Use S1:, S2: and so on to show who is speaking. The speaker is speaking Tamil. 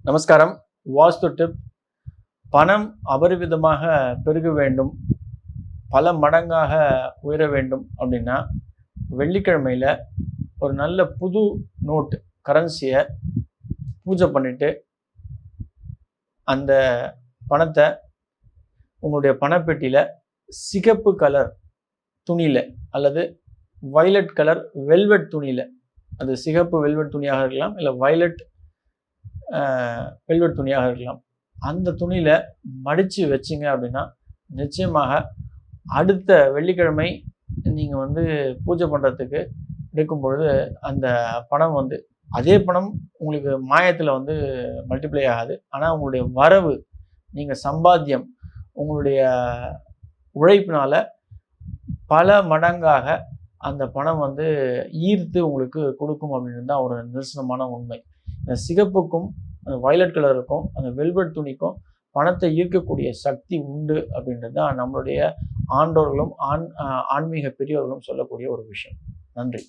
S1: நமஸ்காரம். வாஸ்து டிப். பணம் அபரிவிதமாக பெருக வேண்டும், பல மடங்காக உயர வேண்டும் அப்படின்னா வெள்ளிக்கிழமையில் ஒரு நல்ல புது நோட்டு கரன்சியை பூஜை பண்ணிவிட்டு அந்த பணத்தை உங்களுடைய பணப்பெட்டியில் சிகப்பு கலர் துணியில் அல்லது வயலட் கலர் வெல்வெட் துணியில், அது சிகப்பு வெல்வெட் துணியாக இருக்கலாம், இல்லை வயலட் வெல்வெட் துணியாக இருக்கலாம், அந்த துணியில் மடித்து வச்சிங்க அப்படின்னா நிச்சயமாக அடுத்த வெள்ளிக்கிழமை நீங்கள் பூஜை பண்ணுறதுக்கு எடுக்கும் பொழுது அந்த பணம் அதே பணம் உங்களுக்கு மாயத்தில் மல்டிப்ளை ஆகாது. ஆனால் உங்களுடைய வரவு, நீங்கள் சம்பாத்தியம், உங்களுடைய உழைப்பினால் பல மடங்காக அந்த பணம் ஈர்த்து உங்களுக்கு கொடுக்கும் அப்படின்றது தான் ஒரு நிதர்சனமான உண்மை. இந்த சிகப்புக்கும் அந்த வயலட் கலருக்கும் அந்த வெல்வெட் துணிக்கும் பணத்தை ஈர்க்கக்கூடிய சக்தி உண்டு அப்படின்றது தான் நம்மளுடைய ஆண்டோர்களும் ஆன்மீக பெரியவர்களும் சொல்லக்கூடிய ஒரு விஷயம். நன்றி.